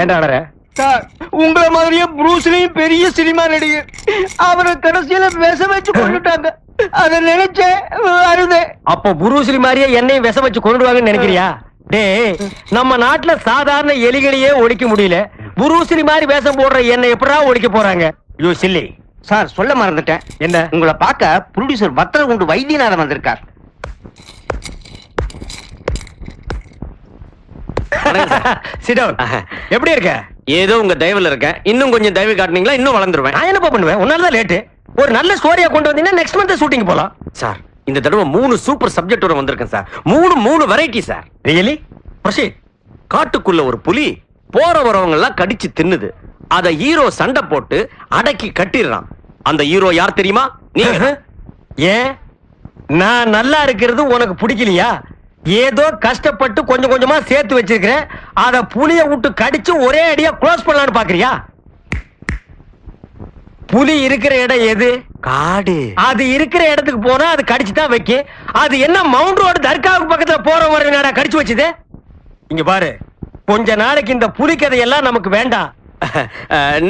ஏன்டா சார், உங்களை மாதிரியே ப்ரூஸ்லியும் பெரிய சினிமா நடிகர். அவரை கடைசியில விஷ வச்சு கொண்டுட்டாங்க. அதை நினைச்சேன் அழுதே. அப்ப புரூஸ்லி மாதிரியே என்னையும் விஷ வச்சு கொண்டுடுவாங்கன்னு நினைக்கிறியா? டேய், நம்ம நாட்டுல சாதாரண எலிகளையே ஒழிக்க முடியல, புரூஸ்லி மாதிரி வேஷம் போடுற என்ன எப்படா ஒழிக்க போறாங்க? You chilli. சார், சொல்ல மறந்துட்டேன். என்ன? உங்களை பார்க்க ப்ரொடியூசர் வத்தலகுண்டு வைத்தியநாதன் வந்திருக்கார். எப்படி இருக்க? ஏதோ உங்க தயவுல இருக்கேன். இன்னும் கொஞ்சம் தயவு காட்டுனீங்களா இன்னும் வளர்ந்துருவேன். நான் என்னப்பா பண்ணுவேன்? உன்னாலதான் லேட்டு. ஒரு நல்ல ஸ்டோரியா கொண்டு வந்தீங்கன்னா நெக்ஸ்ட் மந்த் ஷூட்டிங் போலாம். சார், இந்த தடவை 3 சூப்பர் சப்ஜெக்டோட வந்திருக்கேன் sir. 3 variety sir. Really? Proceed. காட்டுக்குள்ள ஒரு புலி போற வரவங்க எல்லாம் கடிச்சு தின்னுது. அத ஹீரோ சண்டை போட்டு அடக்கி கட்டிடுறான். அந்த ஹீரோ யார் தெரியுமா? நீங்க. ஏன் நான் நல்லா இருக்கிறது உனக்கு பிடிக்கலையா? ஏதோ கஷ்டப்பட்டு கொஞ்சம் கொஞ்சமா சேர்த்து வச்சிருக்கிறேன், அத புலிய விட்டு கடிச்சு ஒரே அடியா க்ளோஸ் பண்ணலாம்னு பாக்குறியா? புலி இருக்கிற இடம் எது? காடு. அது இருக்கிற இடத்துக்கு போனா அது கடிச்சு தான் வைக்க. அது என்ன மவுண்ட் ரோடு தர்காவுக்கு பக்கத்துல போற வரவினாடா கடிச்சு வச்சது? இங்க பாரு, கொஞ்ச நாளைக்கு இந்த புலி கதையெல்லாம் நமக்கு வேண்டாம்.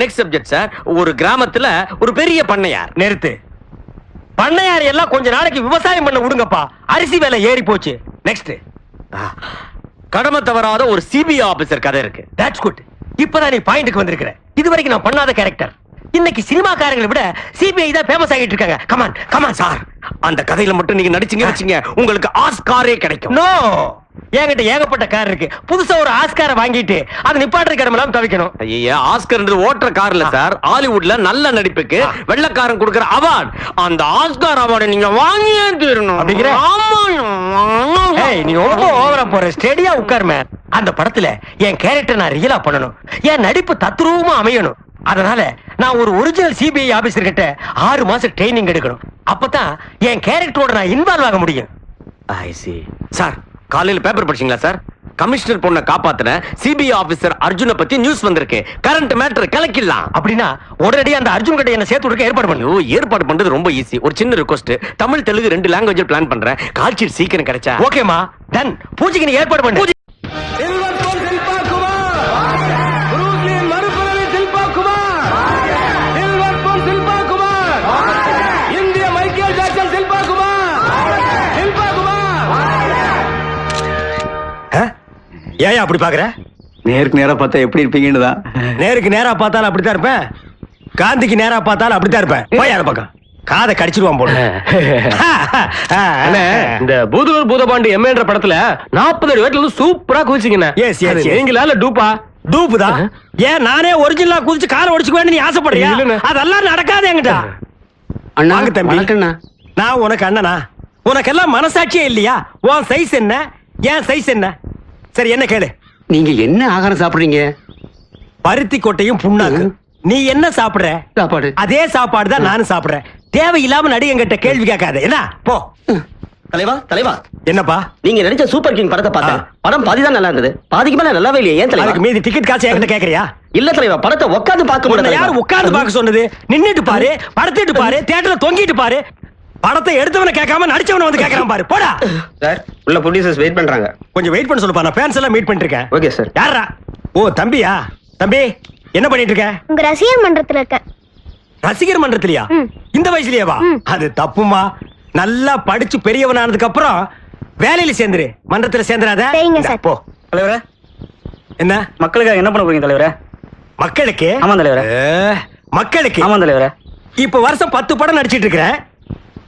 Next subject sir. ஒரு கிராமத்துல ஒரு பெரிய பண்ணையார். நிறுத்து. பண்ணையார் எல்லாம் கொஞ்ச நாளைக்கு விவசாயம் பண்ண விடுங்கப்பா, அரிசி விலை ஏறி போச்சு. நெக்ஸ்ட். கடமை தவறாத ஒரு சிபிஐ ஆபீசர் கதை இருக்கு. That's good. இப்பதான் நீ பாயிண்ட்க்கு வந்திருக்கிற. இதுவரைக்கும் நான் பண்ணாத கேரக்டர். இன்னைக்கு சினிமாக்காரங்களை விட சிபிஐ தான் ஃபேமஸ் ஆகிட்டு இருக்காங்க. Come on come on sir. அந்த கதையில மட்டும் நீங்க நடிச்சீங்க வச்சீங்க, உங்களுக்கு ஆஸ்காரே கிடைக்கும். நோ, என்கிட்ட ஏகப்பட்ட கார் இருக்கு. புதுசா ஒரு ஆஸ்காரை வாங்கிட்டு அது நிப்பாட்டுற கடமெல்லாம் தவிக்கணும். ஐயா, ஆஸ்கர்ன்றது ஓட்டுற கார் இல்ல சார். ஹாலிவுட்ல நல்ல நடிப்புக்கு வெள்ளக்காரன் கொடுக்கிற அவார்ட். அந்த ஆஸ்கார் அவார்டை நீங்க வாங்கியே தீரணும். அப்படிங்கிற? ஏய், நீ ரொம்ப ஓவரா போற. ஸ்டேடியா உட்கார்மே. அந்த படத்துல என் கேரக்டர் நான் ரியலா பண்ணணும், என் நடிப்பு தத்ரூபமா அமையணும். அதனால நான் ஒரு ஒரிஜினல் சிபிஐ ஆபீசர் கிட்ட 6 மாசம் ட்ரைனிங் எடுக்கணும். அப்பதான் என் கேரக்டரோட நான் இன்வால்வ் ஆக முடியும். I see. சார், காலையில பேப்பர் படிச்சீங்களா சார்? கமிஷனர் பொண்ணை காப்பாத்தின சிபிஐ ஆபீசர் அர்ஜுனை பத்தி நியூஸ் வந்திருக்கு. கரண்ட் மேட்டர் கலக்கிடலாம். அப்படின்னா உடனடியா அந்த அர்ஜுன் கிட்ட என்ன சேர்த்து விடுக்க ஏற்பாடு பண்ணு. ஏற்பாடு பண்றது ரொம்ப ஈஸி. ஒரு சின்ன request. Tamil Telugu 2 language plan பண்றேன். கால் ஷீட் சீக்கிரம் கிடைச்சா. ஓகேமா, டன். பூஜைக்கு நீ ஏற்பாடு பண்ணு. ஏன் அப்படி பாக்குற? நேருக்கு நேரா பார்த்தா எப்படி இருப்பீங்கன்னு தான். நேருக்கு நேரா பார்த்தாலும் அப்படித்தான் இருப்பேன், காந்திக்கு நேரா பார்த்தாலும் அப்படித்தான் இருப்பேன். போய் யார பக்கம் காதை கடிச்சிருவான் போல. இந்த பூதலூர் பூதபாண்டி எம்ஏன்ற படத்துல 40 அடி வேட்ல சூப்பரா குதிச்சிங்கண்ணே. S S. நீங்களா இல்ல டூப்பா? டூப்பு தான். ஏன் நானே ஒரிஜினலா குதிச்சு காரை ஒடிச்சுக்குவேன்னு நீ ஆசைப்படுறியா? அதெல்லாம் நடக்காது என்கிட்ட. வாங்க தம்பி. நான் உனக்கு அண்ணனா? உனக்கு எல்லாம் மனசாட்சியே இல்லையா? உன் சைஸ் என்ன, என் சைஸ் என்ன? சரி, என்ன கேளு. நீங்க என்ன ஆகாரம் சாப்பிடுறீங்க? பருத்தி கொட்டையும் புண்ணாக்கு. நீ என்ன சாப்பிடுற? சாப்பாடு. அதே சாப்பாடு தான் நானும் சாப்பிடுறேன். தேவையில்லாம நடிகங்கிட்ட கேள்வி கேட்காத. என்ன போ. தலைவா தலைவா, என்னப்பா? நீங்க நடிச்ச சூப்பர் கிங் படத்தை பார்த்தேன். படம் பாதி தான் நல்லா இருந்தது, பாதிக்கு மேல நல்லாவே இல்லையே. ஏன் தலைவா? அதுக்கு மீதி டிக்கெட் காசு என்கிட்ட கேக்குறியா? இல்ல தலைவா, படத்தை உட்கார்ந்து பார்க்க முடியல. யாரு உட்கார்ந்து பார்க்க சொன்னது? நின்னுட்டு பாரு, படுத்துட்டு பாரு, தியேட்டர்ல தொங்கிட்டு பாரு. படத்தை எடுத்தவன கேட்காம நடிச்சவன வந்து கேக்குறான் பாரு. போடா சார். உள்ள ப்ரொடியூசர்ஸ் வெயிட் பண்றாங்க. கொஞ்சம் வெயிட் பண்ண சொல்லுப்பா. நான் ஃபேன்ஸ் எல்லாம் மீட் பண்ணிட்டு இருக்கேன். Okay sir. யாரா? ஓ தம்பியா. தம்பி, என்ன பண்ணிட்டு இருக்க? உங்க ரசிகர் மன்றத்துல இருக்க. ரசிகர் மன்றத்திலயா? இந்த வயசுலயேவா? அது தப்புமா. நல்லா படிச்சு பெரியவன் ஆனதுக்கு அப்புறம் வேலையில சேர்ந்துரு, மன்றத்துல சேர்ந்துராத. போ. தலைவரே, என்ன மக்களுக்காக என்ன பண்ண போறீங்க தலைவரே? மக்களுக்கு? ஆமா தலைவரே. மக்களுக்கு? ஆமா தலைவரே. இப்ப வருஷம் 10 படம் நடிச்சிட்டு இருக்கிறேன்.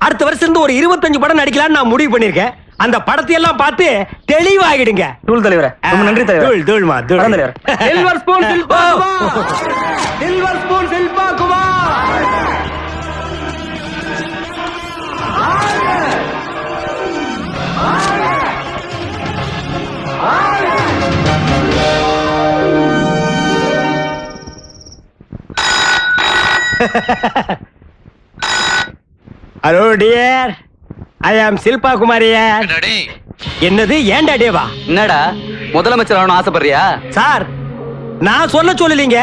அடுத்த வருஷம் இருந்து ஒரு 25 படம் நடிக்கலாம்னு நான் முடிவு பண்ணிருக்கேன். அந்த படத்தை எல்லாம் பார்த்து தெளிவாகிடுங்க. தூள் தலைவரே. ரொம்ப நன்றி தலைவரே. தூள் தூள்மா தூள் தலைவரே. Silver spoon Shilpa Kumar. Silver spoon Shilpa Kumar. Hello dear, I am Shilpa குமாரியார். என்னது ஏன்டா டேவா? என்னடா முதலமைச்சர் ஆகணும் ஆசைப்படுறியா? சார், நான் சொல்லலீங்க.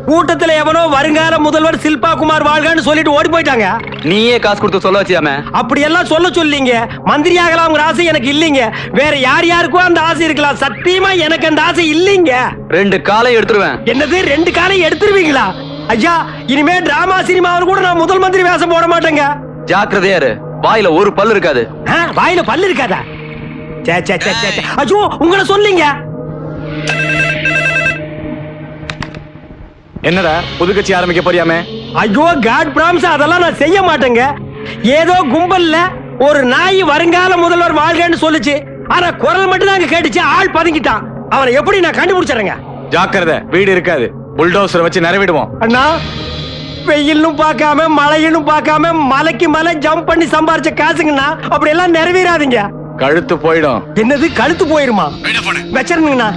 கூட்டத்துல எவனோ வருங்கால முதல்வர் சில்பா குமார் வாழ்கன்னு சொல்லிட்டு ஓடி போயிட்டாங்க. நீயே காசு கொடுத்து சொல்ல வச்சியாமே. அப்படி எல்லாம் சொல்லிங்க. மந்திரி ஆகலாம்ங்கிற ஆசை எனக்கு இல்லைங்க. வேற யார் யாருக்கோ அந்த ஆசை இருக்கலாம். சத்தியமா எனக்கு அந்த ஆசை இல்லைங்க. 2 காலை எடுத்துருவேன். என்னது 2 காலை எடுத்துருவீங்களா? ஐயா, இனிமே டிராமா சினிமாவில் கூட நான் முதல் மந்திரி வேஷம் போட மாட்டேங்க. ஜாக்கிரதையா இரு, வாயில ஒரு பல்லு இருக்காது. வாயில பல்லு இருக்காதா? சே சே சே சே. ஐயோ, உங்களை சொல்லிங்க. என்னடா புது கட்சி ஆரம்பிக்க போறியாமே? ஐயோ, காட் பிராம்ஸ் அதெல்லாம் நான் செய்ய மாட்டேங்க. ஏதோ கும்பல்ல ஒரு நாய் வருங்கால முதல்வர் வாழ்கன்னு சொல்லுச்சு. ஆனா குரல் மட்டும் தான் கேட்டுச்சு. ஆள் பதுங்கிட்டான். அவனை எப்படி நான் கண்டுபிடிச்சறேங்க? ஜாக்கிரதை, வீடு இருக்காது. புல்டோசர் வச்சு நிறைவிடுவோம். அண்ணா, வெயிலும் பார்க்காம மழையிலும் பார்க்காம மலைக்கு மலை ஜம்ப் பண்ணி சம்பாரிச்ச காசுங்கண்ணா. அப்படி எல்லாம் நிறைவேறாதீங்க. கழுத்து போயிடும். என்னது கழுத்து போயிருமா? வச்சிருந்தீங்கண்ணா.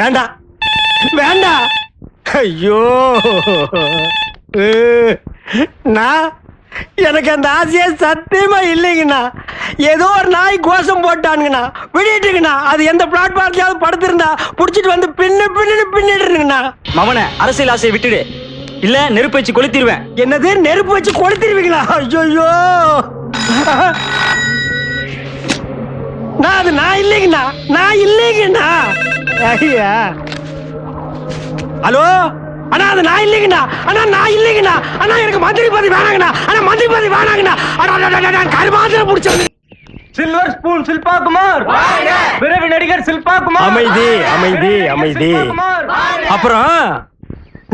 வேண்டாம் வேண்டாம். ஐயோ, நான் எனக்கு அந்த ஆசையே சத்தியமா இல்லைங்கண்ணா. ஏதோ ஒரு நாய் கோஷம் போட்டானுங்கண்ணா, விடிட்டுங்கண்ணா. அது எந்த பிளாட்பார்ம்லயாவது படுத்திருந்தா புடிச்சிட்டு வந்து பின்னிட்டுங்கண்ணா. மவன அரசியல் ஆசையை விட்டுடு, இல்ல நெருப்பு வச்சு கொளுத்திடுவேன். என்னது நெருப்பு வச்சு கொளுத்திருவீங்களா? ஐயோ, நான் அது நான் இல்லைங்கண்ணா, நான் இல்லைங்கண்ணா. ஐயா, ஹலோ அண்ணா, அது நான் இல்லைங்கண்ணா. அண்ணா நான் இல்லைங்கண்ணா. அண்ணா எனக்கு மந்திரி பதவி வேணாங்கண்ணா. அண்ணா மந்திரி பதவி வேணாங்கண்ணா. கருமாத்திரம் பிடிச்சது. சில்வர் ஸ்பூன் சில்பா குமார், பிறவி நடிகர் சில்பா குமார். அமைதி அமைதி அமைதி. அப்புறம்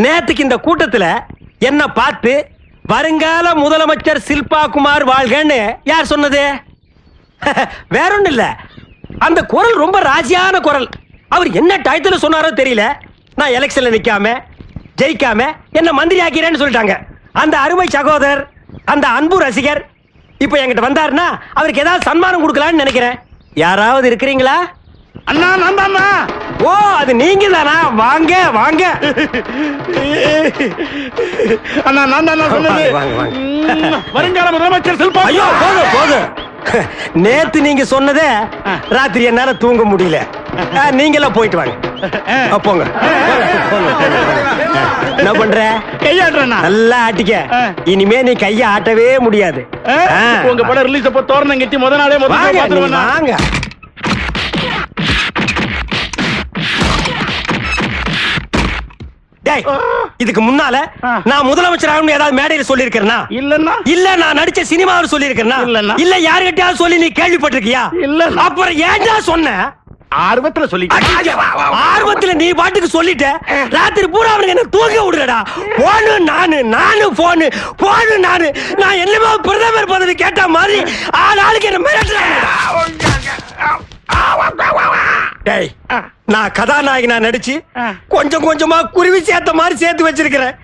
நேத்துக்கு இந்த கூட்டத்துல என்ன பார்த்து வருங்கால முதலமைச்சர் சில்பா குமார் வாழ்கன்னு யார் சொன்னது? வேற ஒண்ணு இல்ல, அந்த குரல் ரொம்ப ராசியான குரல். அவர் என்ன டயத்துல சொன்னாரோ தெரியல. நான் எலெக்ஷன்ல நிக்காம ஜெயிக்காம என்ன மந்திரி ஆக்கிறேன்னு சொல்லிட்டாங்க. அந்த அருமை சகோதரர், அந்த அன்பு ரசிகர் இப்ப என்கிட்ட வந்தாருன்னா அவருக்கு ஏதாவது சன்மானம் கொடுக்கலாம்னு நினைக்கிறேன். யாராவது இருக்கிறீங்களா? அண்ணா நான் தானா? ஓ, அது நீங்க தானா? வாங்க வாங்க. அண்ணா நான் தானா சொன்னது? வாங்க, வாங்க. வருங்கால முதலமைச்சர் சில்பா. ஐயோ, போதும் போதும். நேத்து நீங்க சொன்னதே ராத்திரி என்னால தூங்க முடியல. நீங்களா போயிட்டு வாங்க. போங்க. என்ன பண்ற? கையாடுறா. நல்லா ஆட்டிக்க. இனிமே நீ கைய ஆட்டவே முடியாது. உங்க படம் ரிலீஸ் அப்போ தோரணம் கட்டி முத நாளே வாங்க. டேய், இதுக்கு முன்னால நான் முதலமைச்சர் ஆகணும் ஏதாவது மேடையில சொல்லியிருக்கேன்னா? இல்லன்னா இல்ல நான் நடிச்ச சினிமாவில் சொல்லியிருக்கேன்னா? இல்லன்னா இல்ல யாருக்கிட்டயாவது சொல்லி நீ கேள்விப்பட்டிருக்கியா? இல்ல. அப்புறம் ஏன்டா சொன்ன? ஆர்வத்துல சொல்லி ஆர்வத்துல நீ பாட்டுக்கு சொல்லிட்ட. ராத்திரி பூரா அவனுக்கு என்ன தூங்க விடுறடா. போனு நானு போனு நானு. நான் என்னமோ பிரதமர் பதவி கேட்ட மாதிரி ஆளுக்கு என்ன மிரட்டுறாங்க. டேய், நான் கதாநாயகனா நடிச்சு கொஞ்சம் கொஞ்சமா குருவி சேர்த்த மாதிரி சேர்த்து வச்சிருக்கிறேன்.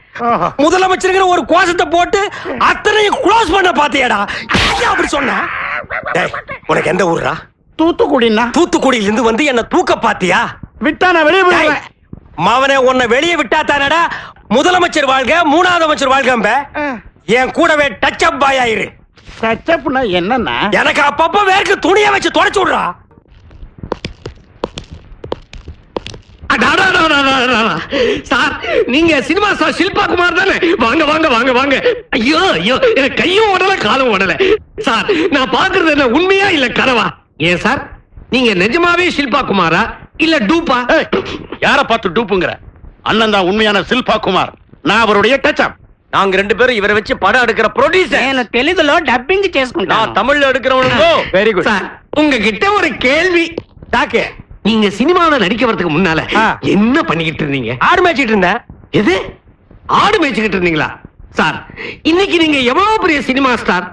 முதலமைச்சருங்கிற ஒரு கோஷத்தை போட்டு அத்தனையும் க்ளோஸ் பண்ண பாத்தியாடா. அப்படி சொன்ன? டேய், உனக்கு எந்த ஊர்ரா? தூத்துக்குடினா? தூத்துக்குடியில இருந்து வந்து என்ன தூக்க பாத்தியா? விட்டா நான் வெளியே போயிடுவேன். மவனே, உன்னை வெளியே விட்டா தானடா முதலமைச்சர் வாழ்க, 3வது அமைச்சர் வாழ்கம்ப. என் கூடவே டச் அப் பாய் ஆயிரு. டச் அப்னா என்னன்னா? எனக்கு அப்பப்ப வேர்க்கு துணியை வச்சு தொடச்சு விடுறா. சார், நீங்க சினிமா ஸ்டார் சில்பா குமார் தானே? வாங்க வாங்க வாங்க வாங்க. ஐயோ ஐயோ, எனக்கு கையும் ஓடல காலும் ஓடல. சார், நான் பாக்குறது என்ன உண்மையா இல்ல கனவா? ஏன் சார், நீங்க நிஜமாவே சில்பா குமாரா இல்ல டூப்பா? யார பார்த்து டூப்புங்கற? அண்ணன் தான் உண்மையான சில்பா குமார். நான் அவருடைய டச் அப். நாங்க 2 பேரும் இவரை வச்சு படம் எடுக்கிற ப்ரொடியூசர். నేను తెలుగులో డబ్బింగ్ చేసుకుంటా. நான் தமிழ்ல எடுக்கிறவனுக்கோ. Very good. சார், உங்ககிட்ட ஒரு கேள்வி. தாக்கு, நீங்க சினிமாவில நடிக்க வரதுக்கு முன்னால என்ன பண்ணிக்கிட்டு இருந்தீங்க? ஆடு மேய்ச்சிட்டு இருந்தேன். எது? ஆடு மேய்ச்சிக்கிட்டு இருந்தீங்களா? சார், இன்னைக்கு நீங்க எவ்வளவு பெரிய சினிமா ஸ்டார்,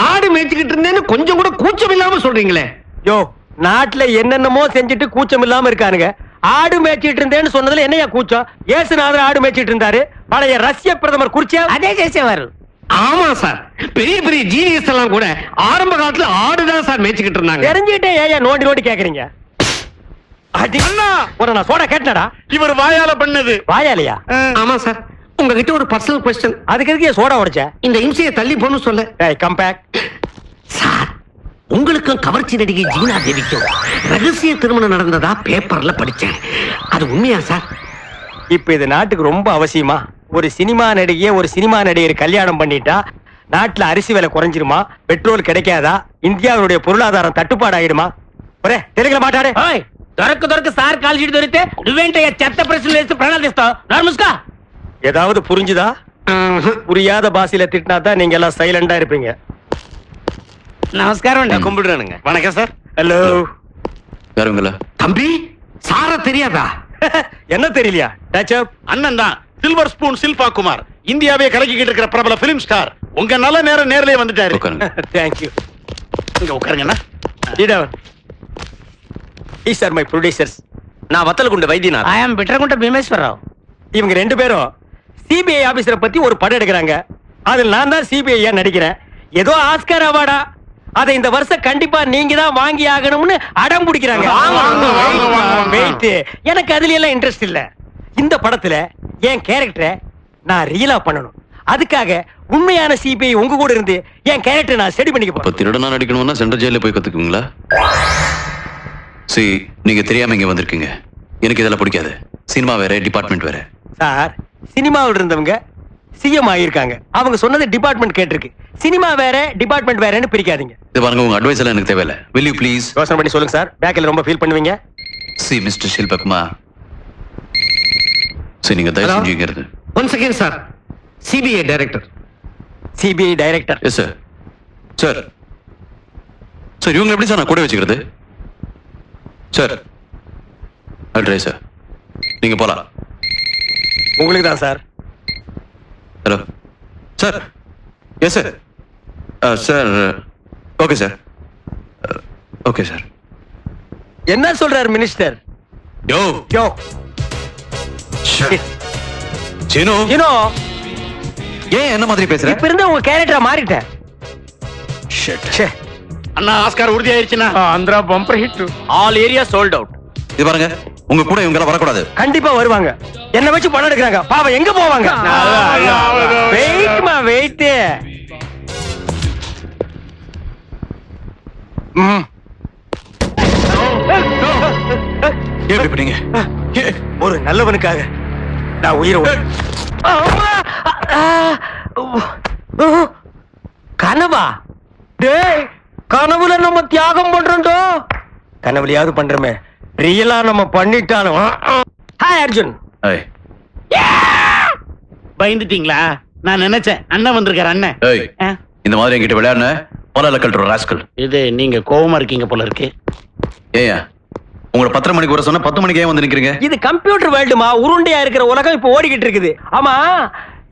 ஆடு மேய்ச்சிக்கிட்டு இருந்தேன்னு கொஞ்சம் கூட கூச்சம் இல்லாம சொல்றீங்களே. யோ, நாட்டுல என்னென்னமோ செஞ்சுட்டு கூச்சம் இல்லாம இருக்கானுங்க. ஆடு மேய்ச்சிட்டு இருந்தேன்னு சொன்னதுல என்னையா கூச்சம்? ஏசுநாதர் ஆடு மேய்ச்சிட்டு இருந்தாரு. பழைய ரஷ்ய பிரதமர் குறிச்சியா అదే చేసేవారు. ஆமா சார், பெரிய பெரிய ஜீனியஸ் எல்லாம் கூட ஆரம்ப காலத்துல ஆடுதான் சார் மேய்ச்சிக்கிட்டு இருந்தாங்க. தெரிஞ்சுக்கிட்டே ஏன் நோண்டி நோண்டி கேக்குறீங்க? அண்ணா, நான் சோடா கேட்டடா. இவர் வாயால பண்ணது. வாயாலையா? ஆமா சார், உங்ககிட்ட ஒரு பர்சனல் கொஸ்டின். அதுக்கு எதுக்கு சோடா உடைச்ச? இந்த இம்சையை தள்ளி போன்னு சொல்ல. Come back. சார், உங்களுக்கும் கவர்ச்சி நடிகை ஜீனா தேவிக்கும் ரகசிய திருமணம் நடந்ததா பேப்பர்ல படிச்சேன். அது உண்மையா சார்? இப்ப இது நாட்டுக்கு ரொம்ப அவசியமா? ஒரு சினிமா நடிகைய ஒரு சினிமா நடிகர் கல்யாணம் பண்ணிட்டா நாட்டுல அரிசி விலை குறைஞ்சிருமா? பெட்ரோல் கிடைக்காதா? இந்தியாவுடைய பொருளாதாரம் தட்டுப்பாடாயிடுமா? ఒరే తెలుగులో మాట్లాడే. దొరక సార్ కాల్ షీట్ దొరికితే నువ్వేంటయ్యా చెత్త ప్రశ్నలు వేసి ప్రణాళిక ఇస్తావు? నర్ముస్కా ஏதாவது புரிஞ்சுதா? புரியாத பாஷையில திட்டினா தான் நீங்க எல்லாம் சைலண்டா இருப்பீங்க. நமஸ்காரம் అండి. கும்பிடுறானுங்க. வணக்கம் சார். ஹலோ. யாருங்களா? தம்பி சார தெரியாதா? என்ன தெரியலையா? Touch up. அண்ணன் தான் சில்வர் ஸ்பூன் சில்பா குமார், இந்தியாவே கலக்கிக்கிட்டு இருக்கிற பிரபல பிலிம் ஸ்டார். உங்க நல்ல நேரம் நேர்லயே வந்துட்டாரு. உட்காருங்க. Thank you. இங்க உட்காருங்கண்ணா. These are my producers. நான் வத்தலகுண்டு வைத்தியநாத். ஆயம் பிட்ரகுண்ட பீமேஸ்வரராவ். இவங்க ரெண்டு பேரும் சிபிஐ ஆபீசரை பத்தி ஒரு படம் எடுக்கிறாங்க. அதில் நான் தான் சிபிஐ நடிக்கிறேன். ஏதோ ஆஸ்கார் அவார்டா, அதை இந்த வருஷம் கண்டிப்பா நீங்க தான் வாங்கி ஆகணும்னு அடம் பிடிக்கிறாங்க. வெயிட், எனக்கு அதுல எல்லாம் இன்ட்ரெஸ்ட் இல்ல. இந்த படத்துல என் கேரக்டரை நான் ரியலா பண்ணணும். அதுக்காக உண்மையான சிபிஐ உங்க கூட இருந்து என் கேரக்டரை நான் ஸ்டடி பண்ணிக்க இப்ப போறேன். திருடனா நடிக்கணும்னா சென்ட்ரல் ஜெயில போய் கத்துக்குவீங்களா? சரி, நீங்க தெரியாம இங்க வந்திருக்கீங்க. எனக்கு இதெல்லாம் பிடிக்காது. சினிமா வேற, டிபார்ட்மெண்ட் வேற. சார், சினிமாவில் இருந்தவங்க சிஎம் ஆகியிருக்காங்க. அவங்க சொன்னது டிபார்ட்மெண்ட் கேட்டிருக்கு. சினிமா வேற டிபார்ட்மெண்ட் வேறன்னு பிரிக்காதீங்க. இது பாருங்க, உங்க அட்வைஸ் எல்லாம் எனக்கு தேவையில்ல. will you please யோசனை பண்ணி சொல்லுங்க சார். பேக்கில் ரொம்ப ஃபீல் பண்ணுவீங்க. see Mr. Shilpakumar. சரி, நீங்க தயவு செஞ்சு இங்க இருந்து. One second sir. CBI director. CBI director. Yes sir. Sir sir, இவங்க எப்படி சார் நான் கூட வச்சுக்கிறது? சார் அட்ரை சார், நீங்க போலாம். உங்களுக்கு தான் sir. Hello sir. Yes sir. Sir okay sir. Okay sir. என்ன சொல்றாரு மினிஸ்டர்? யோ யோ சீனு, யூனோ, ஏன் என்ன மாதிரி பேசுற? இப்ப இருந்த உங்க கேரக்டரை மாறிட்டேன். ச்சே. அண்ணா ஆஸ்கார் உறுதி ஆயிடுச்சுன்னா Andhra bumper hit. All area sold out. இது பாருங்க, உங்க கூட இவங்க எல்லாம் வரக்கூடாது. கண்டிப்பா வருவாங்க. என்ன வச்சு படம் எடுக்கிறாங்க. பாவம் எங்க போவாங்க? வெயிட்மா வெயிட். ஏன் இப்படி பண்ணீங்க? ஒரு நல்லவனுக்காக நான் உயிரை கனவா? டேய், கனவுல நம்ம தியாகம் பண்றோம்டோ. கனவுலயாவது பண்றோமே, ரியலா நம்ம பண்ணிட்டாலும். ஹாய் அர்ஜுன். ஏய் பயந்துட்டீங்களா? நான் நினைச்சேன் அண்ணன் வந்திருக்காரு. அண்ணன் ஏய், இந்த மாதிரி என்கிட்ட விளையாடுன போல கல்ற ராஸ்கல். இது நீங்க கோவமா இருக்கீங்க போல இருக்கு. ஏயா, உங்களை 10 மணிக்கு வர சொன்னா 10 மணிக்கு ஏன் வந்து நிக்கிறீங்க? இது கம்ப்யூட்டர் வேர்ல்டுமா. உருண்டையா இருக்கிற உலகம் இப்ப ஓடிக்கிட்டு இருக்குது. ஆமா,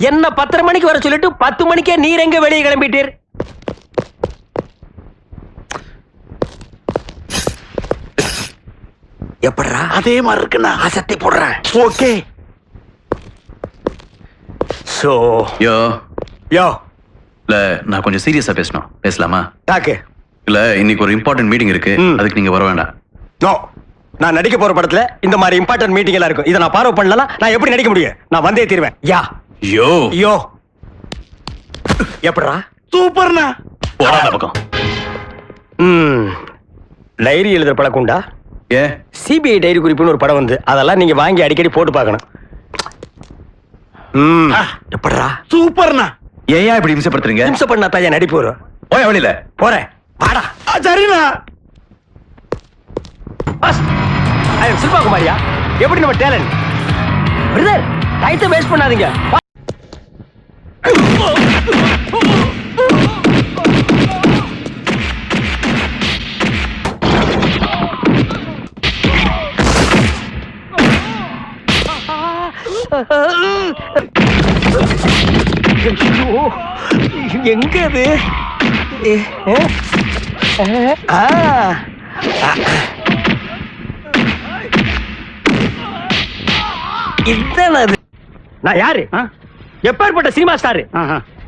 என்ன 10:30 மணிக்கு வர சொல்லிட்டு 10 மணிக்கே நீர் எங்க வெளியே கிளம்பிட்டீர்? எப்படா? அதே மாதிரி இருக்குண்ணா. அசத்தி போடுறேன். ஓகே. சோ யோ யோ இல்ல, நான் கொஞ்சம் சீரியஸா பேசணும். பேசலாமா? டாக்கு. இல்ல, இன்னைக்கு ஒரு இம்பார்ட்டன்ட் மீட்டிங் இருக்கு. அதுக்கு நீங்க வர வேண்டாம். நோ, நான் நடிக்க போற படத்துல இந்த மாதிரி இம்பார்ட்டன்ட் மீட்டிங் எல்லாம் இருக்கும். இதை நான் ஃபாலோ பண்ணலனா நான் எப்படி நடிக்க முடியும்? நான் வந்தே தீருவேன். யா யோ யோ. எப்படா? சூப்பர்ண்ணா. போடா அந்த பக்கம். டைரி எழுதுற பழக்கம் உண்டா? ஏ, சிபிஐ டைரி குறிப்புன்னு ஒரு படம் வந்து அதெல்லாம் நீங்க வாங்கி அடிக்கடி போட்டு பார்க்கணும். எப்படா? சூப்பர்ண்ணா. ஏன் இப்படி இம்சப்படுத்துறீங்க? நிமிஷம் பண்ணா தான் நடிப்பு வரும். போய் வழியில போறேன். வாடா. சரிண்ணா. சில்பா குமாரியா, எப்படி நம்ம டேலண்ட்? பிரதர், டைத்தை வேஸ்ட் பண்ணாதீங்க. எங்க அது? இதுதான் அது. நான் யாரு? எப்பேற்பட்ட சினிமா ஸ்டார்.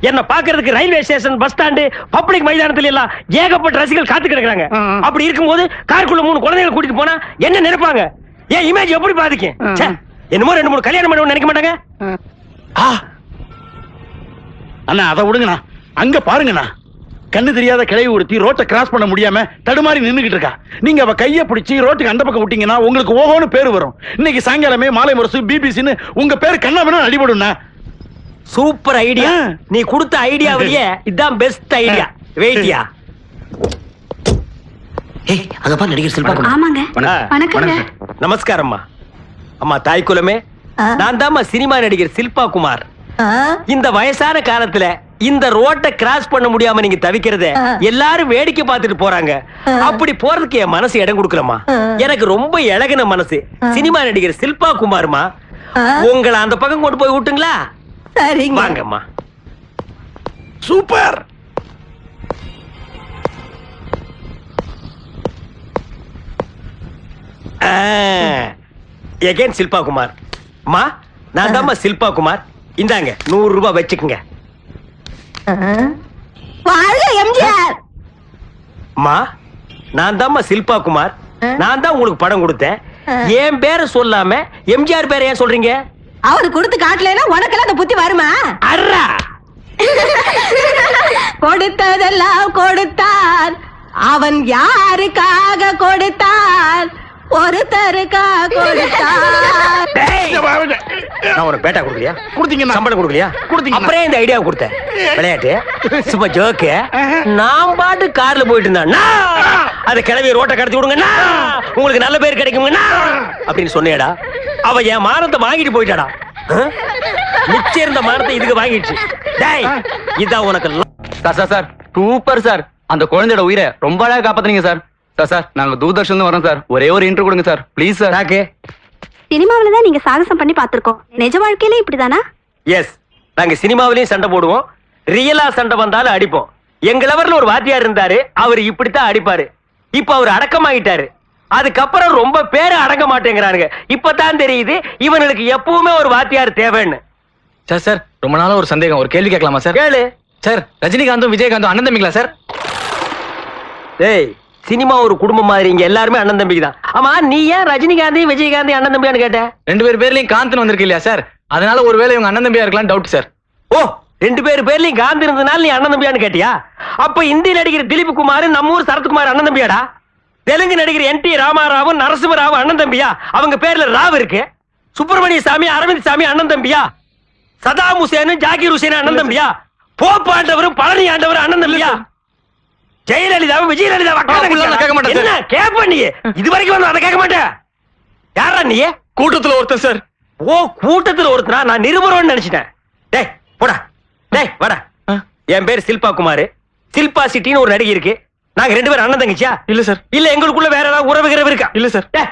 என்ன பாக்குறதுக்கு railway station, bus stand, public மைதானத்துல எல்லாம் ஏகப்பட்ட ரசிகர்கள் காத்து கிடக்குறாங்க. அப்படி இருக்கும்போது காருக்குள்ள 3 குழந்தைகளை கூட்டிட்டு போனா என்ன நினைப்பாங்க? என் இமேஜ் எப்படி பாதிக்கும்? ச்சே, என்னமோ 2-3 கல்யாணம் பண்ண நினைக்க மாட்டாங்க. அண்ணா அதை விடுங்கண்ணா. அங்க பாருங்கண்ணா, கண்ணு தெரியாத கிளவி ஒருத்தி ரோட்டை கிராஸ் பண்ண முடியாம தடுமாறி நின்னுகிட்டு இருக்கா. நீங்க அவ கைய பிடிச்சி ரோட்டுக்கு அந்த பக்கம் விட்டீங்கன்னா உங்களுக்கு ஓஹோன்னு பேரு வரும். இன்னைக்கு சாயங்காலமே மாலை முரசு பிபிசின்னு உங்க பேரு கண்ணாமனா அடிபடும்னா. Super idea. நீ கொடுத்த ஐடியாவிலேயே இதான் பெஸ்ட் ஐடியா. வெயிட்டியா. ஏய் அங்கப்பா நடிகர் சில்பா ஆமாங்க வணக்கங்க. நமஸ்காரம்மா. அம்மா தாய்க்குலமே, நான் தாம்மா சினிமா நடிகர் சில்பா குமார். இந்த வயசான காலத்துல இந்த ரோட்டை கிராஸ் பண்ண முடியாம நீங்க தவிக்கிறத எல்லாரும் வேடிக்கை பார்த்துட்டு போறாங்க. அப்படி போறதுக்கு என் மனசு இடம் கொடுக்கலமா. எனக்கு ரொம்ப இழகின மனசு. சினிமா நடிகர் சில்பா குமார்மா, உங்களை அந்த பக்கம் கொண்டு போய் விட்டுங்களா? சரிங்க வாங்கம்மா. சூப்பர். எகைன் சில்பா குமார். மா, நான் தாம்மா சில்பா குமார். இந்தாங்க 100 ரூபாய் வச்சுக்குங்க. வாழ்க எம்ஜிஆர். மா, நான் தாம்மா சில்பா குமார். நான் தான் உங்களுக்கு படம் கொடுத்தேன். என் பேரை சொல்லாம எம்ஜிஆர் பேரை ஏன் சொல்றீங்க? அவரு கொடுத்து காட்டலைன்னா உனக்கெல்லாம் அந்த புத்தி வருமா? அர்ரா. கொடுத்ததெல்லாம் கொடுத்தான், அவன் யாருக்காக கொடுத்தான்? ஒருத்தருக்காக கொடுத்தான். டேய், நான் உனக்கு பேட்டா கொடுக்கலையா? கொடுத்தீங்கன்னா சம்பளம் கொடுக்கலையா? கொடுத்தீங்க. அப்புறம் இந்த ஐடியா கொடுத்தேன். விளையாட்டு சும்மா ஜோக்கு. நான் பாட்டு கார்ல போயிட்டு இருந்தா அத கிளவி ரோட்டை கடத்தி விடுங்க, உங்களுக்கு நல்ல பேர் கிடைக்குங்க அப்படின்னு சொன்னேடா. அவ என் மானத்தை வாங்கிட்டு போயிட்டாடா. மிச்சம் இருந்த மானத்தை இதுக்கு வாங்கிடுச்சு. டேய், இதான் உனக்கு sir sir sir super sir. அந்த குழந்தையோட உயிரை ரொம்ப அழகா காப்பாத்துறீங்க சார். சார் சார் நாங்க தூர்தர்ஷன் வரோம் சார். ஒரே ஒரு இன்டர்வியூ கொடுங்க சார் ப்ளீஸ் சார். நாக்கு. சினிமாவில தான் நீங்க சாகசம் பண்ணி பார்த்திருக்கோம். நிஜ வாழ்க்கையில இப்படிதானா? எஸ், நாங்க சினிமாவிலையும் சண்டை போடுவோம், ரியலா சண்டை வந்தாலும் அடிப்போம். எங்க லெவல்ல ஒரு வாத்தியார் இருந்தாரு, அவர் இப்படித்தான் அடிப்பாரு. இப்ப அவர் அடக்கமாயிட்டாரு. அதுக்கப்புறம் ரொம்ப பேரு அடங்க மாட்டேங்கிறானுங்க. இப்பதான் தெரியுது இவனுக்கு எப்பவுமே ஒரு வாத்தியார் தேவைன்னு. சார் சார் ரொம்ப நாளா ஒரு சந்தேகம், ஒரு கேள்வி கேட்கலாமா சார்? கேளு. சார் ரஜினிகாந்தும் விஜயகாந்தும் அண்ணன் தம்பிங்களா சார்? டேய், சினிமா ஒரு குடும்பம் மாதிரி, இங்க எல்லாருமே அண்ணன் தம்பிக்கு தான். ஆமா, நீ ஏன் ரஜினிகாந்தி விஜயகாந்தி அண்ணன் தம்பியான்னு கேட்ட? 2 பேர்லயும் காந்தன் வந்திருக்கு இல்லையா சார், அதனால ஒருவேளை இவங்க அண்ணன் தம்பியா இருக்கலாம் டவுட் சார். ஓ, 2 பேர்லயும் காந்தி இருந்தனால நீ அண்ணன் தம்பியான்னு கேட்டியா? அப்ப இந்தி நடிகர் திலீப் குமார், நம்ம ஊர் சரத்குமார் அண்ணன் தம்பியாடா? தெலுங்கு நடிகர் NT ராமாராவு நரசிம்மராவு அண்ணன் தம்பியா? அவங்க பேர்ல ராவ் இருக்கு. சுப்பிரமணிய சாமி அரவிந்த் சாமி அண்ணன் தம்பியா? சதாம் ஹுசேன் ஜாகிர் ஹுசேன் அண்ணன் தம்பியா? போப் ஆண்டவரும் பழனி ஆண்டவரும் அண்ணன் தம்பியா? ஜெயலலிதாவும் விஜயலலிதாவும் கேட்க மாட்டேன் என்ன கேப்ப நீ? இது வரைக்கும் வந்து அதை கேட்க மாட்டேன். யாரா நீ? கூட்டத்துல ஒருத்தன் சார். ஓ, கூட்டத்துல ஒருத்தனா? நான் நிருபரோன்னு நினைச்சிட்டேன். டேய் போடா. டேய் வாடா. என் பேர் சில்பா குமார். சில்பா சிட்டின்னு ஒரு நடிகை இருக்கு. நாங்க 2 பேரும் அண்ணன் தங்கச்சியா? இல்ல சார். இல்ல எங்களுக்குள்ள வேற ஏதாவது உறவு இருக்கா? இல்ல சார். டேய்,